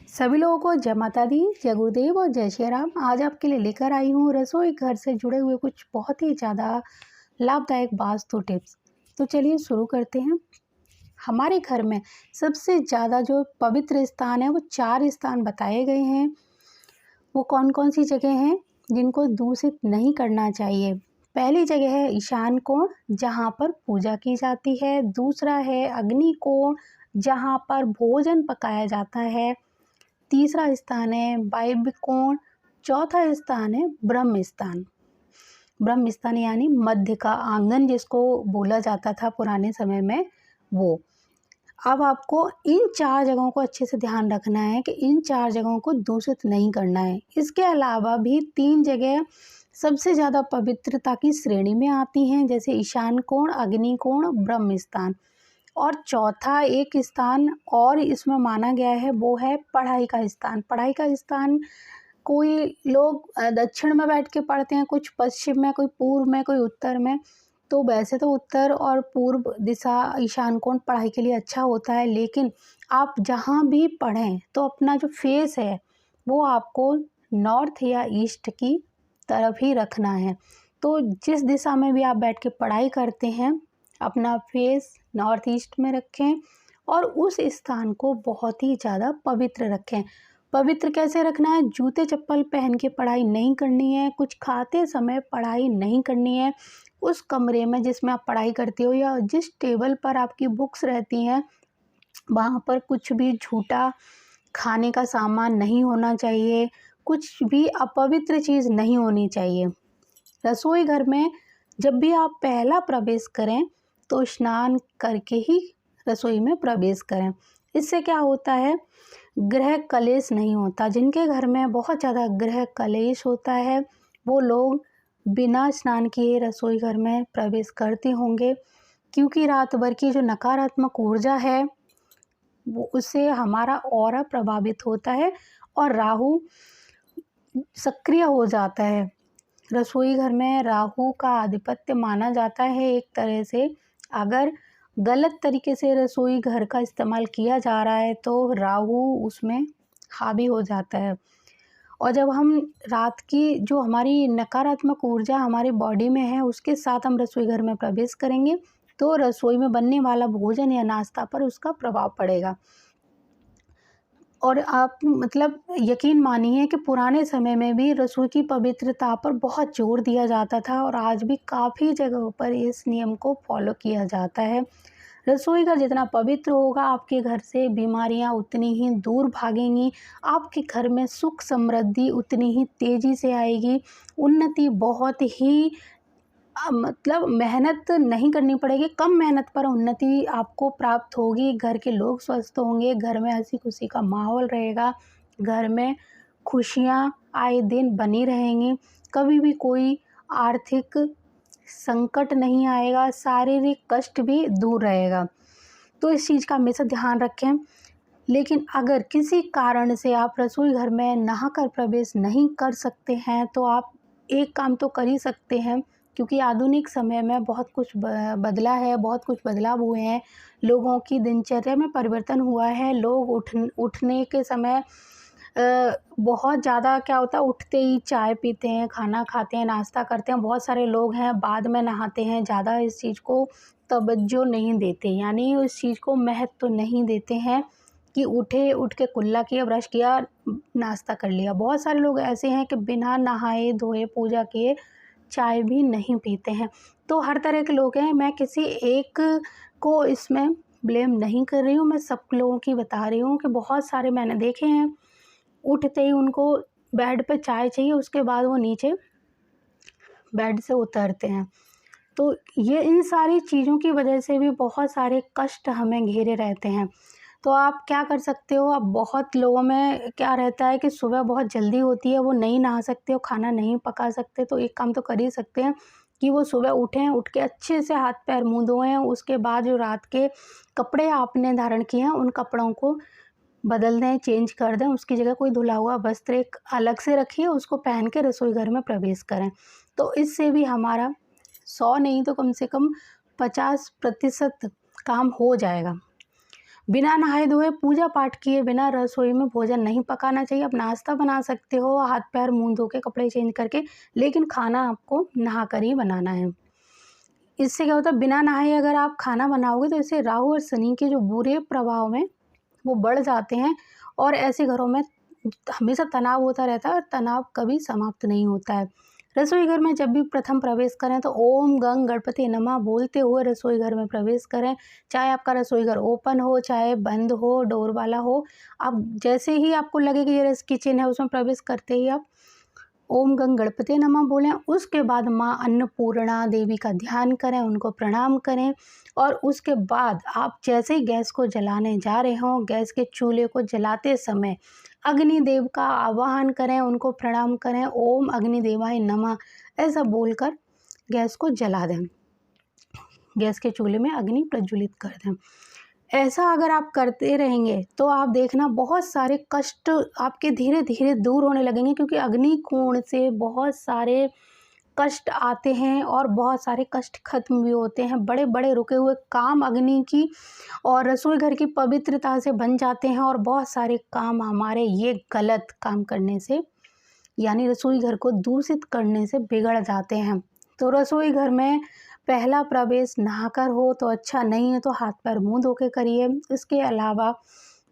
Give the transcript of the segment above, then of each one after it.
सभी लोगों को जय माता दी, जय गुरुदेव और जय श्री राम। आज आपके लिए लेकर आई हूँ रसोई घर से जुड़े हुए कुछ बहुत ही ज़्यादा लाभदायक वास्तु टिप्स। तो चलिए शुरू करते हैं। हमारे घर में सबसे ज़्यादा जो पवित्र स्थान है वो 4 स्थान बताए गए हैं। वो कौन कौन सी जगह हैं जिनको दूषित नहीं करना चाहिए। पहली जगह है ईशान कोण, जहाँ पर पूजा की जाती है। दूसरा है अग्नि कोण, जहाँ पर भोजन पकाया जाता है। तीसरा स्थान है वायव्य कोण। चौथा स्थान है ब्रह्म स्थान। ब्रह्म स्थान यानी मध्य का आंगन जिसको बोला जाता था पुराने समय में, वो। अब आपको इन 4 जगहों को अच्छे से ध्यान रखना है कि इन 4 जगहों को दूषित नहीं करना है। इसके अलावा भी 3 जगह सबसे ज़्यादा पवित्रता की श्रेणी में आती हैं, जैसे ईशान कोण, अग्नि कोण, ब्रह्म स्थान। और चौथा एक स्थान और इसमें माना गया है, वो है पढ़ाई का स्थान। पढ़ाई का स्थान कोई लोग दक्षिण में बैठ के पढ़ते हैं, कुछ पश्चिम में, कोई पूर्व में, कोई उत्तर में। तो वैसे तो उत्तर और पूर्व दिशा ईशान कोण पढ़ाई के लिए अच्छा होता है, लेकिन आप जहाँ भी पढ़ें तो अपना जो फेस है वो आपको नॉर्थ या ईस्ट की तरफ ही रखना है। तो जिस दिशा में भी आप बैठ के पढ़ाई करते हैं, अपना फेस नॉर्थ ईस्ट में रखें और उस स्थान को बहुत ही ज़्यादा पवित्र रखें। पवित्र कैसे रखना है? जूते चप्पल पहन के पढ़ाई नहीं करनी है, कुछ खाते समय पढ़ाई नहीं करनी है। उस कमरे में जिसमें आप पढ़ाई करते हो या जिस टेबल पर आपकी बुक्स रहती हैं, वहाँ पर कुछ भी झूठा खाने का सामान नहीं होना चाहिए, कुछ भी अपवित्र चीज़ नहीं होनी चाहिए। रसोई घर में जब भी आप पहला प्रवेश करें तो स्नान करके ही रसोई में प्रवेश करें। इससे क्या होता है, गृह कलेश नहीं होता। जिनके घर में बहुत ज़्यादा गृह कलेश होता है वो लोग बिना स्नान किए रसोई घर में प्रवेश करते होंगे, क्योंकि रात भर की जो नकारात्मक ऊर्जा है वो उससे हमारा ऑरा प्रभावित होता है और राहु सक्रिय हो जाता है। रसोई घर में राहु का आधिपत्य माना जाता है एक तरह से। अगर गलत तरीके से रसोई घर का इस्तेमाल किया जा रहा है तो राहु उसमें हावी हो जाता है। और जब हम रात की जो हमारी नकारात्मक ऊर्जा हमारी बॉडी में है उसके साथ हम रसोई घर में प्रवेश करेंगे तो रसोई में बनने वाला भोजन या नाश्ता पर उसका प्रभाव पड़ेगा। और आप मतलब यकीन मानिए कि पुराने समय में भी रसोई की पवित्रता पर बहुत जोर दिया जाता था और आज भी काफ़ी जगहों पर इस नियम को फॉलो किया जाता है। रसोई घर जितना पवित्र होगा, आपके घर से बीमारियां उतनी ही दूर भागेंगी, आपके घर में सुख समृद्धि उतनी ही तेज़ी से आएगी, उन्नति बहुत ही मतलब मेहनत नहीं करनी पड़ेगी, कम मेहनत पर उन्नति आपको प्राप्त होगी। घर के लोग स्वस्थ होंगे, घर में हंसी खुशी का माहौल रहेगा, घर में खुशियाँ आए दिन बनी रहेंगी, कभी भी कोई आर्थिक संकट नहीं आएगा, शारीरिक कष्ट भी दूर रहेगा। तो इस चीज़ का हमेशा ध्यान रखें। लेकिन अगर किसी कारण से आप रसोई घर में नहाकर प्रवेश नहीं कर सकते हैं तो आप एक काम तो कर ही सकते हैं, क्योंकि आधुनिक समय में बहुत कुछ बदला है, बहुत कुछ बदलाव हुए हैं, लोगों की दिनचर्या में परिवर्तन हुआ है। लोग उठने के समय बहुत ज़्यादा क्या होता है, उठते ही चाय पीते हैं, खाना खाते हैं, नाश्ता करते हैं। बहुत सारे लोग हैं बाद में नहाते हैं, ज़्यादा इस चीज़ को तवज्जो नहीं देते, यानी उस चीज़ को महत्व नहीं देते हैं कि उठ के कुल्ला किया, ब्रश किया, नाश्ता कर लिया। बहुत सारे लोग ऐसे हैं कि बिना नहाए धोए पूजा किए चाय भी नहीं पीते हैं। तो हर तरह के लोग हैं, मैं किसी एक को इसमें ब्लेम नहीं कर रही हूँ, मैं सब लोगों की बता रही हूँ कि बहुत सारे मैंने देखे हैं, उठते ही उनको बेड पे चाय चाहिए, उसके बाद वो नीचे बेड से उतरते हैं। तो ये इन सारी चीज़ों की वजह से भी बहुत सारे कष्ट हमें घेरे रहते हैं। तो आप क्या कर सकते हो, अब बहुत लोगों में क्या रहता है कि सुबह बहुत जल्दी होती है, वो नहीं नहा सकते हो, खाना नहीं पका सकते, तो एक काम तो कर ही सकते हैं कि वो सुबह उठें, उठ के अच्छे से हाथ पैर मुँह धोएं, उसके बाद जो रात के कपड़े आपने धारण किए हैं उन कपड़ों को बदल दें, चेंज कर दें, उसकी जगह कोई धुला हुआ वस्त्र एक अलग से रखिए, उसको पहन के रसोई घर में प्रवेश करें। तो इससे भी हमारा 100 नहीं तो कम से कम 50% काम हो जाएगा। बिना नहाए धोए पूजा पाठ किए बिना रसोई में भोजन नहीं पकाना चाहिए। आप नाश्ता बना सकते हो हाथ पैर मुंह धो के कपड़े चेंज करके, लेकिन खाना आपको नहा कर ही बनाना है। इससे क्या होता है, बिना नहाए अगर आप खाना बनाओगे तो इससे राहु और शनि के जो बुरे प्रभाव हैं वो बढ़ जाते हैं, और ऐसे घरों में हमेशा तनाव होता रहता है और तनाव कभी समाप्त नहीं होता है। रसोई घर में जब भी प्रथम प्रवेश करें तो ओम गंग गणपति नमः बोलते हुए रसोई घर में प्रवेश करें। चाहे आपका रसोई घर ओपन हो, चाहे बंद हो, डोर वाला हो, आप जैसे ही आपको लगे कि ये किचन है उसमें प्रवेश करते ही आप ओम गंग गणपति नमः बोलें। उसके बाद माँ अन्नपूर्णा देवी का ध्यान करें, उनको प्रणाम करें, और उसके बाद आप जैसे ही गैस को जलाने जा रहे हों, गैस के चूल्हे को जलाते समय अग्निदेव का आवाहन करें, उनको प्रणाम करें, ओम अग्निदेवाय नमः ऐसा बोलकर गैस को जला दें, गैस के चूल्हे में अग्नि प्रज्वलित कर दें। ऐसा अगर आप करते रहेंगे तो आप देखना बहुत सारे कष्ट आपके धीरे धीरे दूर होने लगेंगे, क्योंकि अग्नि कोण से बहुत सारे कष्ट आते हैं और बहुत सारे कष्ट खत्म भी होते हैं। बड़े बड़े रुके हुए काम अग्नि की और रसोई घर की पवित्रता से बन जाते हैं, और बहुत सारे काम हमारे ये गलत काम करने से, यानी रसोई घर को दूषित करने से बिगड़ जाते हैं। तो रसोई घर में पहला प्रवेश नहाकर हो तो अच्छा, नहीं है तो हाथ पैर मुंह धो के करिए। इसके अलावा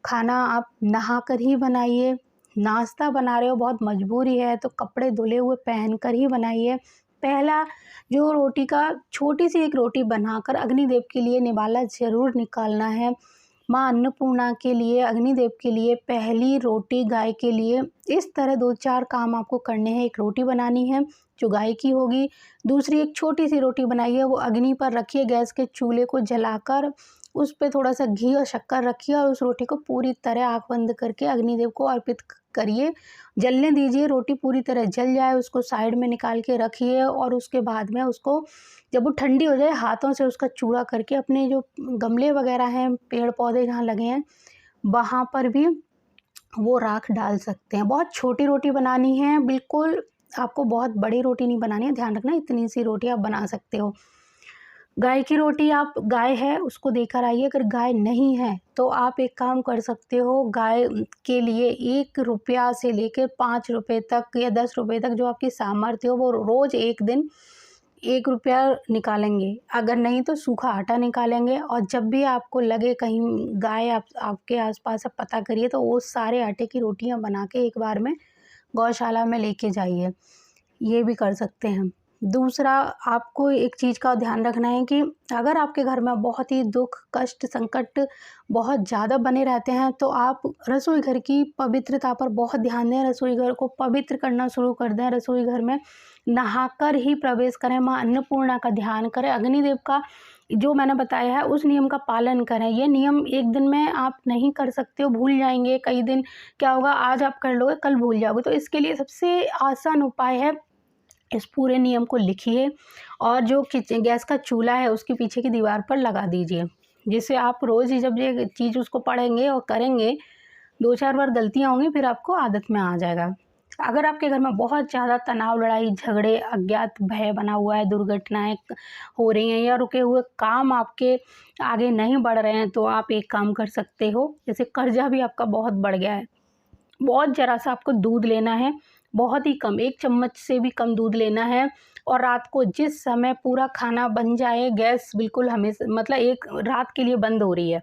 खाना आप नहाकर ही बनाइए। नाश्ता बना रहे हो, बहुत मजबूरी है तो कपड़े धुले हुए पहन कर ही बनाइए। पहला जो रोटी का छोटी सी एक रोटी बनाकर अग्निदेव के लिए निवाला ज़रूर निकालना है। माँ अन्नपूर्णा के लिए, अग्निदेव के लिए पहली रोटी गाय के लिए। इस तरह 2-4 काम आपको करने हैं। एक रोटी बनानी है जो गाय की होगी, दूसरी एक छोटी सी रोटी बनाइए, वो अग्नि पर रखिए, गैस के चूल्हे को जलाकर उस पे थोड़ा सा घी और शक्कर रखिए, और उस रोटी को पूरी तरह आँख बंद करके अग्निदेव को अर्पित करिए। जलने दीजिए, रोटी पूरी तरह जल जाए उसको साइड में निकाल के रखिए, और उसके बाद में उसको जब वो ठंडी हो जाए हाथों से उसका चूड़ा करके अपने जो गमले वगैरह हैं, पेड़ पौधे जहाँ लगे हैं वहाँ पर भी वो राख डाल सकते हैं। बहुत छोटी रोटी बनानी है, बिल्कुल आपको बहुत बड़ी रोटी नहीं बनानी है, ध्यान रखना इतनी सी रोटी आप बना सकते हो। गाय की रोटी, आप गाय है उसको देकर आइए, अगर गाय नहीं है तो आप एक काम कर सकते हो, गाय के लिए 1 रुपया से लेकर 5 रुपये तक या 10 रुपये तक जो आपकी सामर्थ्य हो, वो रोज़ एक दिन 1 रुपया निकालेंगे, अगर नहीं तो सूखा आटा निकालेंगे। और जब भी आपको लगे कहीं गाय आपके आसपास, आप पता करिए, तो वो सारे आटे की रोटियां बना के एक बार में गौशाला में लेके जाइए, ये भी कर सकते हैं। दूसरा, आपको एक चीज़ का ध्यान रखना है कि अगर आपके घर में बहुत ही दुख, कष्ट, संकट बहुत ज़्यादा बने रहते हैं तो आप रसोई घर की पवित्रता पर बहुत ध्यान दें, रसोई घर को पवित्र करना शुरू कर दें। रसोई घर में नहाकर ही प्रवेश करें, माँ अन्नपूर्णा का ध्यान करें, अग्निदेव का जो मैंने बताया है उस नियम का पालन करें। ये नियम एक दिन में आप नहीं कर सकते हो, भूल जाएंगे। कई दिन क्या होगा, आज आप कर लोगे कल भूल जाओगे। तो इसके लिए सबसे आसान उपाय है, इस पूरे नियम को लिखिए और जो गैस का चूल्हा है उसके पीछे की दीवार पर लगा दीजिए, जिससे आप रोज़ ही जब ये चीज़ उसको पढ़ेंगे और करेंगे, 2-4 बार गलतियाँ होंगी, फिर आपको आदत में आ जाएगा। अगर आपके घर में बहुत ज़्यादा तनाव, लड़ाई झगड़े, अज्ञात भय बना हुआ है, दुर्घटनाएं हो रही हैं या रुके हुए काम आपके आगे नहीं बढ़ रहे हैं, तो आप एक काम कर सकते हो। जैसे कर्जा भी आपका बहुत बढ़ गया है, बहुत ज़रा सा आपको दूध लेना है, बहुत ही कम, 1 चम्मच से भी कम दूध लेना है, और रात को जिस समय पूरा खाना बन जाए, गैस बिल्कुल हमेशा, मतलब एक रात के लिए बंद हो रही है,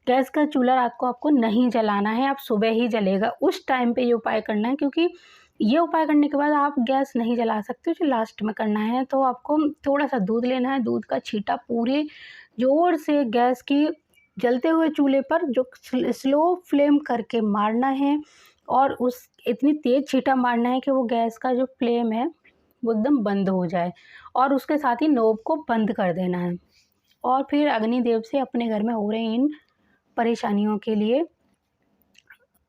गैस का चूल्हा रात को आपको नहीं जलाना है, आप सुबह ही जलेगा उस टाइम पे ये उपाय करना है। क्योंकि ये उपाय करने के बाद आप गैस नहीं जला सकते, जो लास्ट में करना है। तो आपको थोड़ा सा दूध लेना है, दूध का छींटा पूरे ज़ोर से गैस की जलते हुए चूल्हे पर जो स्लो फ्लेम करके मारना है, और उस इतनी तेज़ छींटा मारना है कि वो गैस का जो फ्लेम है वो एकदम बंद हो जाए, और उसके साथ ही नोब को बंद कर देना है। और फिर अग्निदेव से अपने घर में हो रहे इन परेशानियों के लिए,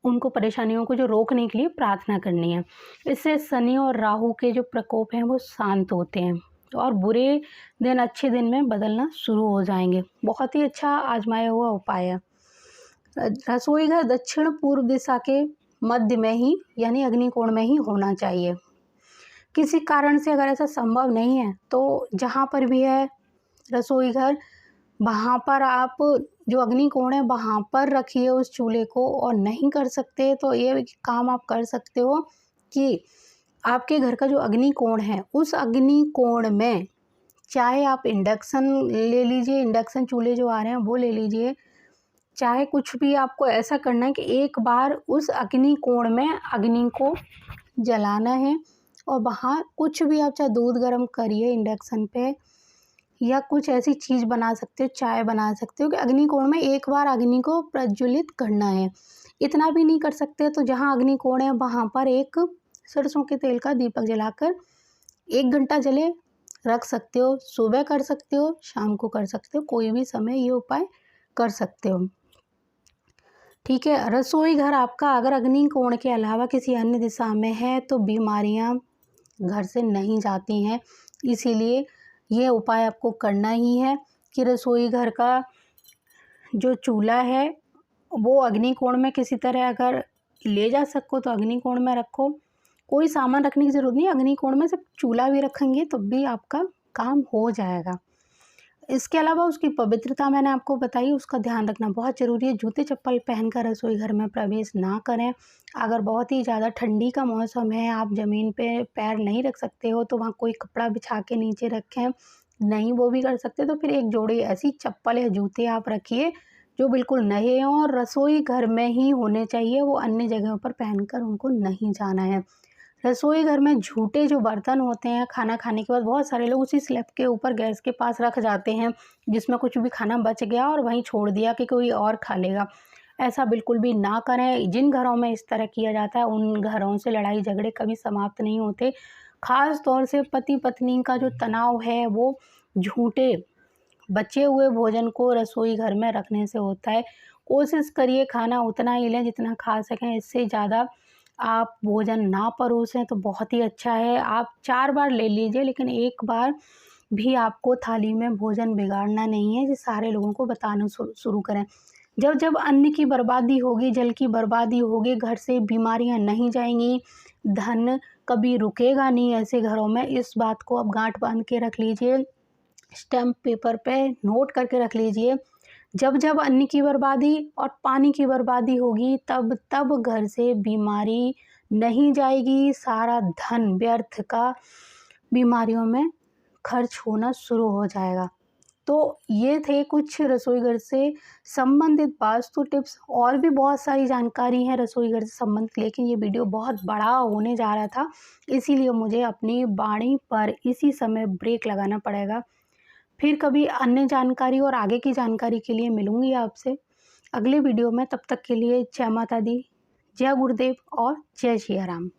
उनको परेशानियों को जो रोकने के लिए प्रार्थना करनी है। इससे शनि और राहु के जो प्रकोप हैं वो शांत होते हैं, और बुरे दिन अच्छे दिन में बदलना शुरू हो जाएंगे। बहुत ही अच्छा आजमाया हुआ उपाय है। रसोई घर दक्षिण पूर्व दिशा के मध्य में ही, यानी अग्निकोण में ही होना चाहिए। किसी कारण से अगर ऐसा संभव नहीं है तो जहाँ पर भी है रसोई घर, वहाँ पर आप जो अग्निकोण है वहाँ पर रखिए उस चूल्हे को, और नहीं कर सकते तो ये काम आप कर सकते हो कि आपके घर का जो अग्निकोण है उस अग्निकोण में चाहे आप इंडक्शन ले लीजिए, इंडक्शन चूल्हे जो आ रहे हैं वो ले लीजिए, चाहे कुछ भी आपको ऐसा करना है कि एक बार उस अग्निकोण में अग्नि को जलाना है, और वहाँ कुछ भी आप चाहे दूध गर्म करिए इंडक्शन पे, या कुछ ऐसी चीज़ बना सकते हो, चाय बना सकते हो कि अग्निकोण में एक बार अग्नि को प्रज्वलित करना है। इतना भी नहीं कर सकते तो जहाँ अग्निकोण है वहाँ पर एक सरसों के तेल का दीपक जलाकर 1 घंटा जले रख सकते हो। सुबह कर सकते हो, शाम को कर सकते हो, कोई भी समय ये उपाय कर सकते हो। ठीक है। रसोई घर आपका अगर अग्निकोण के अलावा किसी अन्य दिशा में है तो बीमारियां घर से नहीं जाती हैं, इसीलिए ये उपाय आपको करना ही है कि रसोई घर का जो चूल्हा है वो अग्निकोण में किसी तरह अगर ले जा सको तो अग्निकोण में रखो। कोई सामान रखने की ज़रूरत नहीं, अग्निकोण में सिर्फ चूल्हा भी रखेंगे तब भी आपका काम हो जाएगा। इसके अलावा उसकी पवित्रता मैंने आपको बताई, उसका ध्यान रखना बहुत ज़रूरी है। जूते चप्पल पहनकर रसोई घर में प्रवेश ना करें। अगर बहुत ही ज़्यादा ठंडी का मौसम है, आप ज़मीन पे पैर नहीं रख सकते हो तो वहाँ कोई कपड़ा बिछा के नीचे रखें, नहीं वो भी कर सकते तो फिर एक जोड़ी ऐसी चप्पल या जूते आप रखिए जो बिल्कुल नए हों और रसोई घर में ही होने चाहिए, वो अन्य जगहों पर पहनकर उनको नहीं जाना है। रसोई घर में झूठे जो बर्तन होते हैं, खाना खाने के बाद बहुत सारे लोग उसी स्लैब के ऊपर गैस के पास रख जाते हैं जिसमें कुछ भी खाना बच गया और वहीं छोड़ दिया कि कोई और खा लेगा। ऐसा बिल्कुल भी ना करें। जिन घरों में इस तरह किया जाता है उन घरों से लड़ाई झगड़े कभी समाप्त नहीं होते। ख़ास तौर से पति पत्नी का जो तनाव है वो झूठे बचे हुए भोजन को रसोई घर में रखने से होता है। कोशिश करिए खाना उतना ही लें जितना खा सकें, इससे ज़्यादा आप भोजन ना परोसें तो बहुत ही अच्छा है। आप 4 बार ले लीजिए लेकिन एक बार भी आपको थाली में भोजन बिगाड़ना नहीं है, ये सारे लोगों को बताना शुरू करें। जब जब अन्न की बर्बादी होगी, जल की बर्बादी होगी, घर से बीमारियां नहीं जाएंगी, धन कभी रुकेगा नहीं ऐसे घरों में। इस बात को आप गांठ बांध के रख लीजिए, स्टैम्प पेपर पे नोट करके रख लीजिए। जब जब अन्न की बर्बादी और पानी की बर्बादी होगी तब तब घर से बीमारी नहीं जाएगी, सारा धन व्यर्थ का बीमारियों में खर्च होना शुरू हो जाएगा। तो ये थे कुछ रसोई घर से संबंधित वास्तु टिप्स। और भी बहुत सारी जानकारी है रसोई घर से संबंधित, लेकिन ये वीडियो बहुत बड़ा होने जा रहा था, इसीलिए मुझे अपनी वाणी पर इसी समय ब्रेक लगाना पड़ेगा। फिर कभी अन्य जानकारी और आगे की जानकारी के लिए मिलूंगी आपसे अगले वीडियो में। तब तक के लिए जय माता दी, जय गुरुदेव और जय सिया राम।